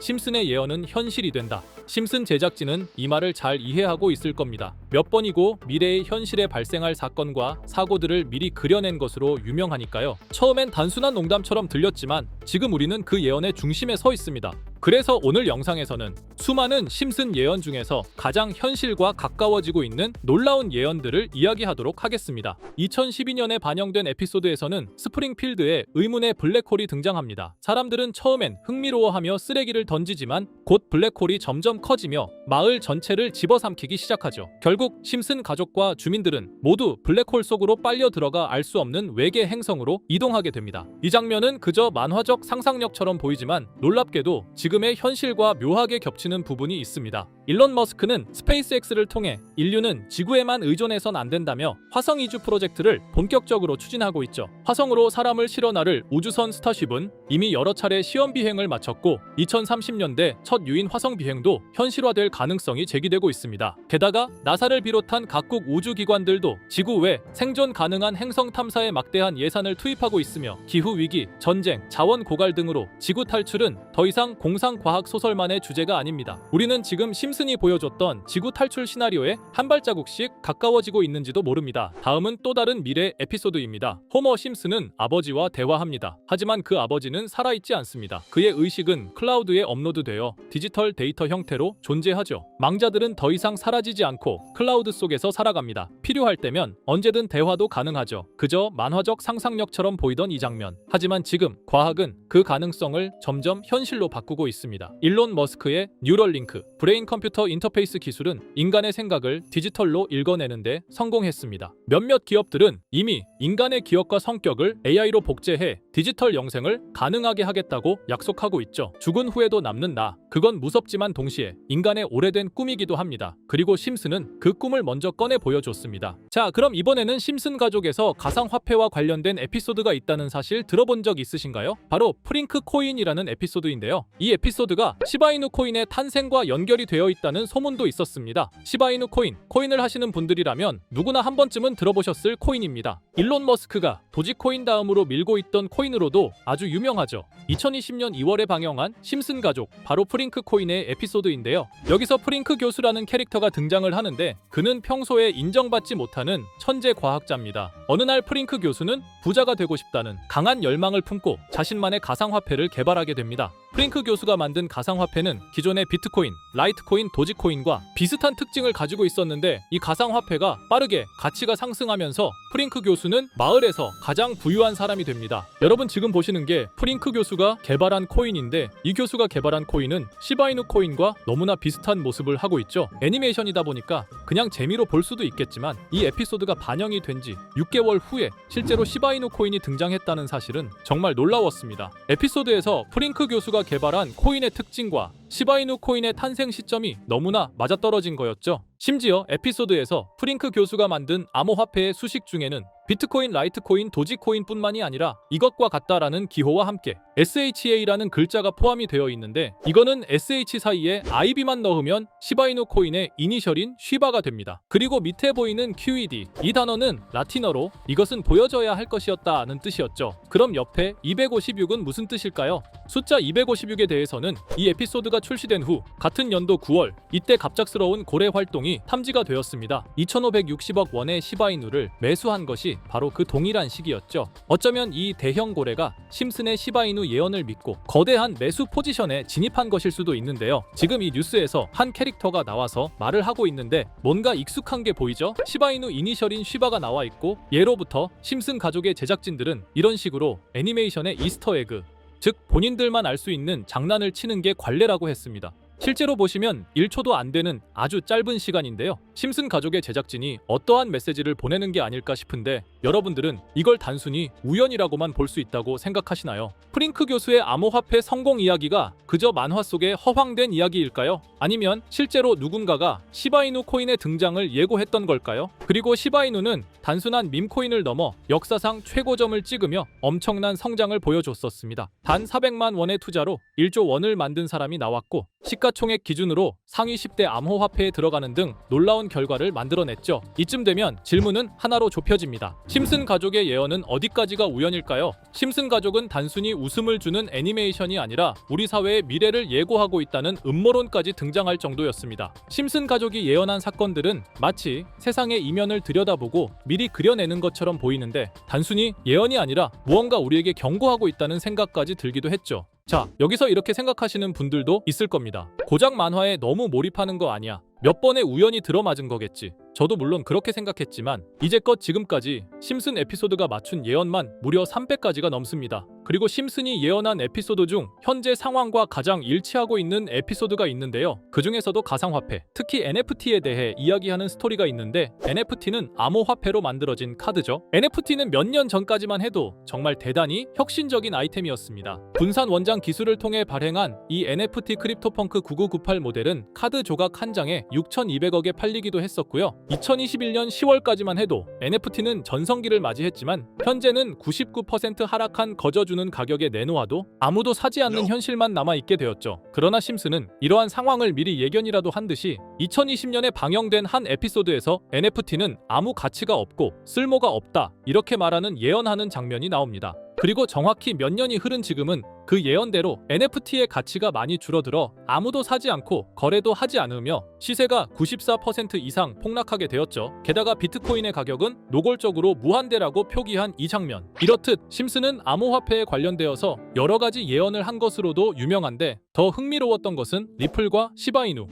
심슨의 예언은 현실이 된다. 심슨 제작진은 이 말을 잘 이해하고 있을 겁니다. 몇 번이고 미래의 현실에 발생할 사건과 사고들을 미리 그려낸 것으로 유명하니까요. 처음엔 단순한 농담처럼 들렸지만 지금 우리는 그 예언의 중심에 서 있습니다. 그래서 오늘 영상에서는 수많은 심슨 예언 중에서 가장 현실과 가까워지고 있는 놀라운 예언들을 이야기하도록 하겠습니다. 2012년에 반영된 에피소드에서는 스프링필드에 의문의 블랙홀이 등장합니다. 사람들은 처음엔 흥미로워하며 쓰레기를 던지지만 곧 블랙홀이 점점 커지며 마을 전체를 집어삼키기 시작하죠. 결국 심슨 가족과 주민들은 모두 블랙홀 속으로 빨려 들어가 알 수 없는 외계 행성으로 이동하게 됩니다. 이 장면은 그저 만화적 상상력처럼 보이지만 놀랍게도 지금의 현실과 묘하게 겹치는 부분이 있습니다. 일론 머스크는 스페이스X를 통해 인류는 지구에만 의존해선 안 된다며 화성 이주 프로젝트를 본격적으로 추진하고 있죠. 화성으로 사람을 실어 나를 우주선 스타쉽은 이미 여러 차례 시험 비행을 마쳤고 2030년대 첫 유인 화성 비행도 현실화될 가능성이 제기되고 있습니다. 게다가 나사를 비롯한 각국 우주기관들도 지구 외 생존 가능한 행성 탐사에 막대한 예산을 투입하고 있으며 기후위기, 전쟁, 자원 고갈 등으로 지구 탈출은 더 이상 공상과학 소설만의 주제가 아닙니다. 우리는 지금 심슨이 보여줬던 지구 탈출 시나리오에 한 발자국씩 가까워지고 있는지도 모릅니다. 다음은 또 다른 미래 에피소드입니다. 호머 심슨은 아버지와 대화합니다. 하지만 그 아버지는 살아있지 않습니다. 그의 의식은 클라우드에 업로드되어 디지털 데이터 형태로 존재하죠. 망자들은 더 이상 사라지지 않고 클라우드 속에서 살아갑니다. 필요할 때면 언제든 대화도 가능하죠. 그저 만화적 상상력처럼 보이던 이 장면. 하지만 지금 과학은 그 가능성을 점점 현실로 바꾸고 있습니다. 일론 머스크의 뉴럴링크, 브레인 컴퓨터 인터페이스 기술은 인간의 생각을 디지털로 읽어내는데 성공했습니다. 몇몇 기업들은 이미 인간의 기억과 성격을 AI로 복제해 디지털 영생을 가능하게 하겠다고 약속하고 있죠. 죽은 후에도 남는 나, 그건 무섭지만 동시에 인간의 오래된 꿈이기도 합니다. 그리고 심슨은 그 꿈을 먼저 꺼내 보여줬습니다. 자, 그럼 이번에는 심슨 가족에서 가상화폐와 관련된 에피소드가 있다는 사실 들어본 적 있으신가요? 바로 프링크 코인이라는 에피소드인데요. 이 에피소드가 시바이누 코인의 탄생과 연결이 되어 있다는 소문도 있었습니다. 시바이누 코인을 하시는 분들이라면 누구나 한 번쯤은 들어보셨을 코인입니다. 일론 머스크가 도지코인 다음으로 밀고 있던 코인으로도 아주 유명하죠. 2020년 2월에 방영한 심슨 가족, 바로 프링크 코인의 에피소드인데요. 여기서 프링크 교수라는 캐릭터가 등장을 하는데 그는 평소에 인정받지 못하는 천재 과학자입니다. 어느 날 프링크 교수는 부자가 되고 싶다는 강한 열망을 품고 자신만의 가상화폐를 개발하게 됩니다. 프링크 교수가 만든 가상화폐는 기존의 비트코인, 라이트코인, 도지코인과 비슷한 특징을 가지고 있었는데 이 가상화폐가 빠르게 가치가 상승하면서 프링크 교수는 마을에서 가장 부유한 사람이 됩니다. 여러분 지금 보시는 게 프링크 교수가 개발한 코인인데 이 교수가 개발한 코인은 시바이누 코인과 너무나 비슷한 모습을 하고 있죠. 애니메이션이다 보니까 그냥 재미로 볼 수도 있겠지만 이 에피소드가 반영이 된 지 6개월 후에 실제로 시바이누 코인이 등장했다는 사실은 정말 놀라웠습니다. 에피소드에서 프링크 교수가 개발한 코인의 특징과 시바이누 코인의 탄생 시점이 너무나 맞아떨어진 거였죠. 심지어 에피소드에서 프링크 교수가 만든 암호화폐의 수식 중에는 비트코인, 라이트코인, 도지코인뿐만이 아니라 이것과 같다라는 기호와 함께 SHA라는 글자가 포함이 되어 있는데 이거는 SH 사이에 IB만 넣으면 시바이누 코인의 이니셜인 쉬바가 됩니다. 그리고 밑에 보이는 QED, 이 단어는 라틴어로 이것은 보여져야 할 것이었다는 뜻이었죠. 그럼 옆에 256은 무슨 뜻일까요? 숫자 256에 대해서는 이 에피소드가 출시된 후 같은 연도 9월 이때 갑작스러운 고래 활동이 탐지가 되었습니다. 2560억 원의 시바이누를 매수한 것이 바로 그 동일한 시기였죠. 어쩌면 이 대형 고래가 심슨의 시바이누 예언을 믿고 거대한 매수 포지션에 진입한 것일 수도 있는데요. 지금 이 뉴스에서 한 캐릭터가 나와서 말을 하고 있는데 뭔가 익숙한 게 보이죠? 시바이누 이니셜인 쉬바가 나와 있고 예로부터 심슨 가족의 제작진들은 이런 식으로 애니메이션의 이스터에그, 즉 본인들만 알 수 있는 장난을 치는 게 관례라고 했습니다. 실제로 보시면 1초도 안 되는 아주 짧은 시간인데요. 심슨 가족의 제작진이 어떠한 메시지를 보내는 게 아닐까 싶은데 여러분들은 이걸 단순히 우연이라고만 볼 수 있다고 생각하시나요? 프링크 교수의 암호화폐 성공 이야기가 그저 만화 속의 허황된 이야기일까요? 아니면 실제로 누군가가 시바이누 코인의 등장을 예고했던 걸까요? 그리고 시바이누는 단순한 밈코인을 넘어 역사상 최고점을 찍으며 엄청난 성장을 보여줬었습니다. 단 400만 원의 투자로 1조 원을 만든 사람이 나왔고 시가 시가총액 기준으로 상위 10대 암호화폐에 들어가는 등 놀라운 결과를 만들어냈죠. 이쯤 되면 질문은 하나로 좁혀집니다. 심슨 가족의 예언은 어디까지가 우연일까요? 심슨 가족은 단순히 웃음을 주는 애니메이션이 아니라 우리 사회의 미래를 예고하고 있다는 음모론까지 등장할 정도였습니다. 심슨 가족이 예언한 사건들은 마치 세상의 이면을 들여다보고 미리 그려내는 것처럼 보이는데 단순히 예언이 아니라 무언가 우리에게 경고하고 있다는 생각까지 들기도 했죠. 자, 여기서 이렇게 생각하시는 분들도 있을 겁니다. 고작 만화에 너무 몰입하는 거 아니야? 몇 번의 우연이 들어맞은 거겠지. 저도 물론 그렇게 생각했지만 이제껏 지금까지 심슨 에피소드가 맞춘 예언만 무려 300가지가 넘습니다. 그리고 심슨이 예언한 에피소드 중 현재 상황과 가장 일치하고 있는 에피소드가 있는데요. 그 중에서도 가상화폐, 특히 NFT에 대해 이야기하는 스토리가 있는데 NFT는 암호화폐로 만들어진 카드죠. NFT는 몇 년 전까지만 해도 정말 대단히 혁신적인 아이템이었습니다. 분산 원장 기술을 통해 발행한 이 NFT 크립토펑크 9998 모델은 카드 조각 한 장에 6,200억에 팔리기도 했었고요. 2021년 10월까지만 해도 NFT는 전성기를 맞이했지만 현재는 99% 하락한 거저주는 가격에 내놓아도 아무도 사지 않는 현실만 남아있게 되었죠. 그러나 심슨은 이러한 상황을 미리 예견이라도 한 듯이 2020년에 방영된 한 에피소드에서 NFT는 아무 가치가 없고 쓸모가 없다 이렇게 말하는 예언하는 장면이 나옵니다. 그리고 정확히 몇 년이 흐른 지금은 그 예언대로 NFT의 가치가 많이 줄어들어 아무도 사지 않고 거래도 하지 않으며 시세가 94% 이상 폭락하게 되었죠. 게다가 비트코인의 가격은 노골적으로 무한대라고 표기한 이 장면. 이렇듯 심슨은 암호화폐에 관련되어서 여러 가지 예언을 한 것으로도 유명한데 더 흥미로웠던 것은 리플과 시바이누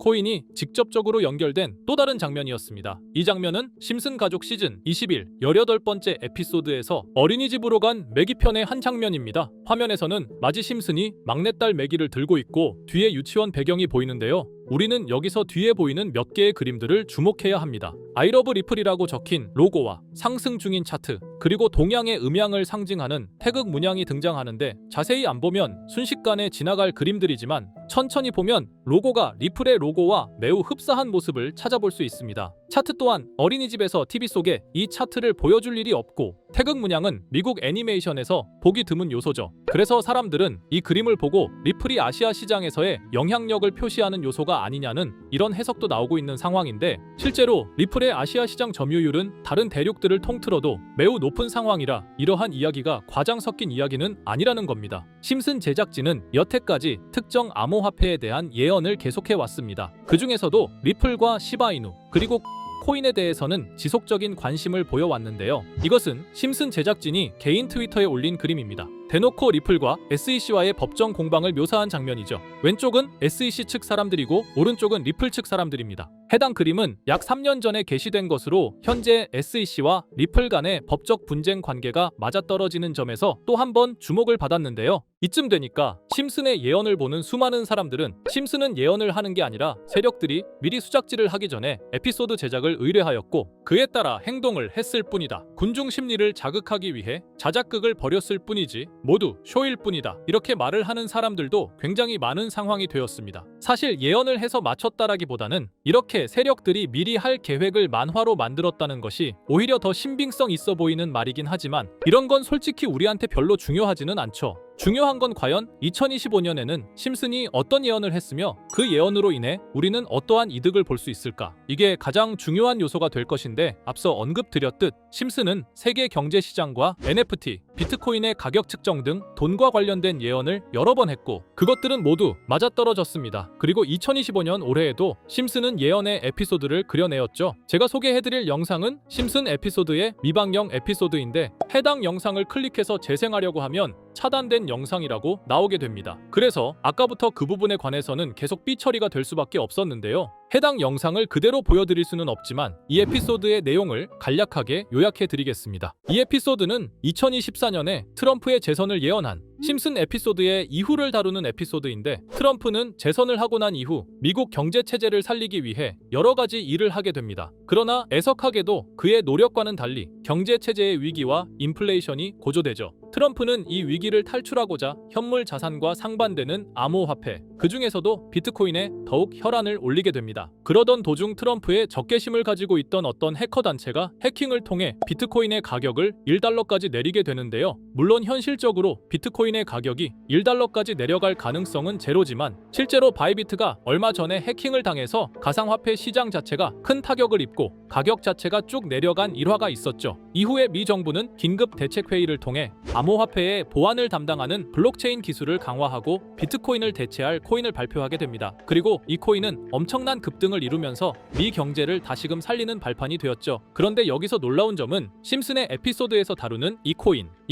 코인이 직접적으로 연결된 또 다른 장면이었습니다. 이 장면은 심슨 가족 시즌 21 18번째 에피소드에서 어린이집으로 간 매기 편의 한 장면입니다. 화면에서는 마지 심슨이 막내딸 매기를 들고 있고 뒤에 유치원 배경이 보이는데요. 우리는 여기서 뒤에 보이는 몇 개의 그림들을 주목해야 합니다. I love 리플이라고 적힌 로고와 상승 중인 차트, 그리고 동양의 음양을 상징하는 태극 문양이 등장하는데 자세히 안 보면 순식간에 지나갈 그림들이지만 천천히 보면 로고가 리플의 로고와 매우 흡사한 모습을 찾아볼 수 있습니다. 차트 또한 어린이집에서 TV 속에 이 차트를 보여줄 일이 없고 태극 문양은 미국 애니메이션에서 보기 드문 요소죠. 그래서 사람들은 이 그림을 보고 리플이 아시아 시장에서의 영향력을 표시하는 요소가 아니냐는 이런 해석도 나오고 있는 상황인데 실제로 리플의 아시아 시장 점유율은 다른 대륙들을 통틀어도 매우 높은 상황이라 이러한 이야기가 과장 섞인 이야기는 아니라는 겁니다. 심슨 제작진은 여태까지 특정 암호화폐에 대한 예언을 계속해왔습니다. 그 중에서도 리플과 시바이누 그리고 코인에 대해서는 지속적인 관심을 보여왔는데요. 이것은 심슨 제작진이 개인 트위터에 올린 그림입니다. 대놓고 리플과 SEC와의 법정 공방을 묘사한 장면이죠. 왼쪽은 SEC 측 사람들이고 오른쪽은 리플 측 사람들입니다. 해당 그림은 약 3년 전에 게시된 것으로 현재 SEC와 리플 간의 법적 분쟁 관계가 맞아떨어지는 점에서 또 한 번 주목을 받았는데요. 이쯤 되니까 심슨의 예언을 보는 수많은 사람들은 심슨은 예언을 하는 게 아니라 세력들이 미리 수작질을 하기 전에 에피소드 제작을 의뢰하였고 그에 따라 행동을 했을 뿐이다. 군중 심리를 자극하기 위해 자작극을 벌였을 뿐이지 모두 쇼일 뿐이다. 이렇게 말을 하는 사람들도 굉장히 많은 상황이 되었습니다. 사실 예언을 해서 맞췄다라기보다는 이렇게 세력들이 미리 할 계획을 만화로 만들었다는 것이 오히려 더 신빙성 있어 보이는 말이긴 하지만 이런 건 솔직히 우리한테 별로 중요하지는 않죠. 중요한 건 과연 2025년에는 심슨이 어떤 예언을 했으며 그 예언으로 인해 우리는 어떠한 이득을 볼 수 있을까? 이게 가장 중요한 요소가 될 것인데 앞서 언급드렸듯 심슨은 세계 경제 시장과 NFT, 비트코인의 가격 측정 등 돈과 관련된 예언을 여러 번 했고 그것들은 모두 맞아떨어졌습니다. 그리고 2025년 올해에도 심슨은 예언의 에피소드를 그려내었죠. 제가 소개해드릴 영상은 심슨 에피소드의 미방영 에피소드인데 해당 영상을 클릭해서 재생하려고 하면 차단된 영상이라고 나오게 됩니다. 그래서 아까부터 그 부분에 관해서는 계속 삐처리가 될 수밖에 없었는데요. 해당 영상을 그대로 보여드릴 수는 없지만 이 에피소드의 내용을 간략하게 요약해드리겠습니다. 이 에피소드는 2024년에 트럼프의 재선을 예언한 심슨 에피소드의 이후를 다루는 에피소드인데 트럼프는 재선을 하고 난 이후 미국 경제 체제를 살리기 위해 여러 가지 일을 하게 됩니다. 그러나 애석하게도 그의 노력과는 달리 경제 체제의 위기와 인플레이션이 고조되죠. 트럼프는 이 위기를 탈출하고자 현물 자산과 상반되는 암호화폐, 그 중에서도 비트코인에 더욱 혈안을 올리게 됩니다. 그러던 도중 트럼프의 적개심을 가지고 있던 어떤 해커 단체가 해킹을 통해 비트코인의 가격을 $1까지 내리게 되는데요. 물론 현실적으로 비트코인의 비트코인의 가격이 1달러까지 내려갈 가능성은 제로지만 실제로 바이비트가 얼마 전에 해킹을 당해서 가상화폐 시장 자체가 큰 타격을 입고 가격 자체가 쭉 내려간 일화가 있었죠. 이후에 미 정부는 긴급 대책회의를 통해 암호화폐의 보안을 담당하는 블록체인 기술을 강화하고 비트코인을 대체할 코인을 발표하게 됩니다. 그리고 이 코인은 엄청난 급등을 이루면서 미 경제를 다시금 살리는 발판이 되었죠. 그런데 여기서 놀라운 점은 심슨의 에피소드에서 다루는 이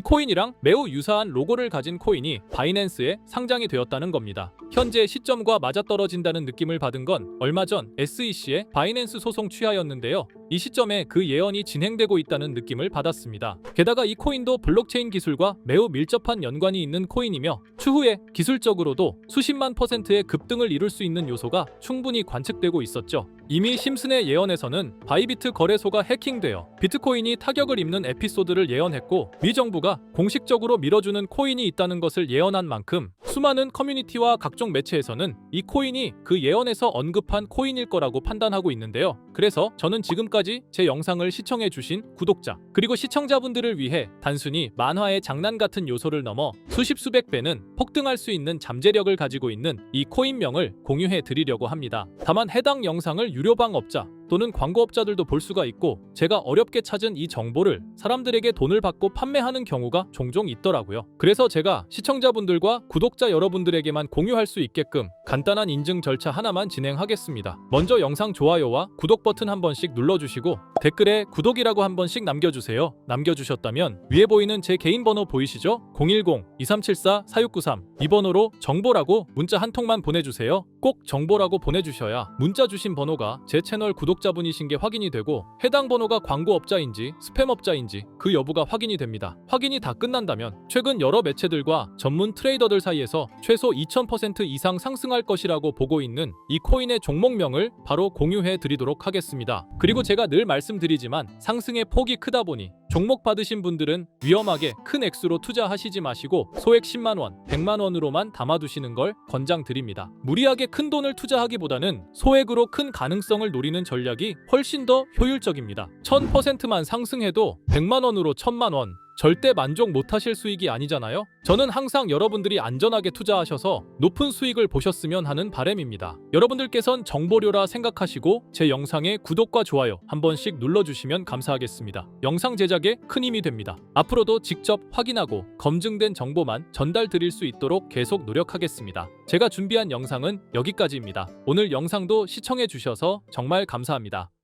코인이랑 매우 유사한 로고를 가진 코인이 바이낸스에 상장이 되었다는 겁니다. 현재 시점과 맞아떨어진다는 느낌을 받은 건 얼마 전 SEC의 바이낸스 소송 취하였는데요. 이 시점에 그 예언이 진행되고 있다는 느낌을 받았습니다. 게다가 이 코인도 블록체인 기술과 매우 밀접한 연관이 있는 코인이며 추후에 기술적으로도 수십만 %의 급등을 이룰 수 있는 요소가 충분히 관측되고 있었죠. 이미 심슨의 예언에서는 바이비트 거래소가 해킹되어 비트코인이 타격을 입는 에피소드를 예언했고 미 정부가 공식적으로 밀어주는 코인이 있다는 것을 예언한 만큼 수많은 커뮤니티와 각종 매체에서는 이 코인이 그 예언에서 언급한 코인일 거라고 판단하고 있는데요. 그래서 저는 지금까지 제 영상을 시청해주신 구독자 그리고 시청자분들을 위해 단순히 만화의 장난 같은 요소를 넘어 수십 수백 배는 폭등할 수 있는 잠재력을 가지고 있는 이 코인명을 공유해 드리려고 합니다. 다만 해당 영상을 유료방업자 또는 광고업자들도 볼 수가 있고 제가 어렵게 찾은 이 정보를 사람들에게 돈을 받고 판매하는 경우가 종종 있더라고요. 그래서 제가 시청자분들과 구독자 여러분들에게만 공유할 수 있게끔 간단한 인증 절차 하나만 진행하겠습니다. 먼저 영상 좋아요와 구독 버튼 한 번씩 눌러주시고 댓글에 구독이라고 한 번씩 남겨주세요. 남겨주셨다면 위에 보이는 제 개인 번호 보이시죠? 010-2374-4693 이 번호로 정보라고 문자 한 통만 보내주세요. 꼭 정보라고 보내주셔야 문자 주신 번호가 제 채널 구독자분이신 게 확인이 되고 해당 번호가 광고업자인지 스팸업자인지 그 여부가 확인이 됩니다. 확인이 다 끝난다면 최근 여러 매체들과 전문 트레이더들 사이에서 최소 2000% 이상 상승할 것이라고 보고 있는 이 코인의 종목명을 바로 공유해 드리도록 하겠습니다. 그리고 제가 늘 말씀드리지만 상승의 폭이 크다 보니 종목 받으신 분들은 위험하게 큰 액수로 투자하시지 마시고 소액 10만원, 100만원으로만 담아두시는 걸 권장드립니다. 무리하게 큰 돈을 투자하기보다는 소액으로 큰 가능성을 노리는 전략이 훨씬 더 효율적입니다. 1000%만 상승해도 100만원으로 1000만원 절대 만족 못하실 수익이 아니잖아요. 저는 항상 여러분들이 안전하게 투자하셔서 높은 수익을 보셨으면 하는 바람입니다. 여러분들께선 정보료라 생각하시고 제 영상에 구독과 좋아요 한 번씩 눌러주시면 감사하겠습니다. 영상 제작에 큰 힘이 됩니다. 앞으로도 직접 확인하고 검증된 정보만 전달 드릴 수 있도록 계속 노력하겠습니다. 제가 준비한 영상은 여기까지입니다. 오늘 영상도 시청해 주셔서 정말 감사합니다.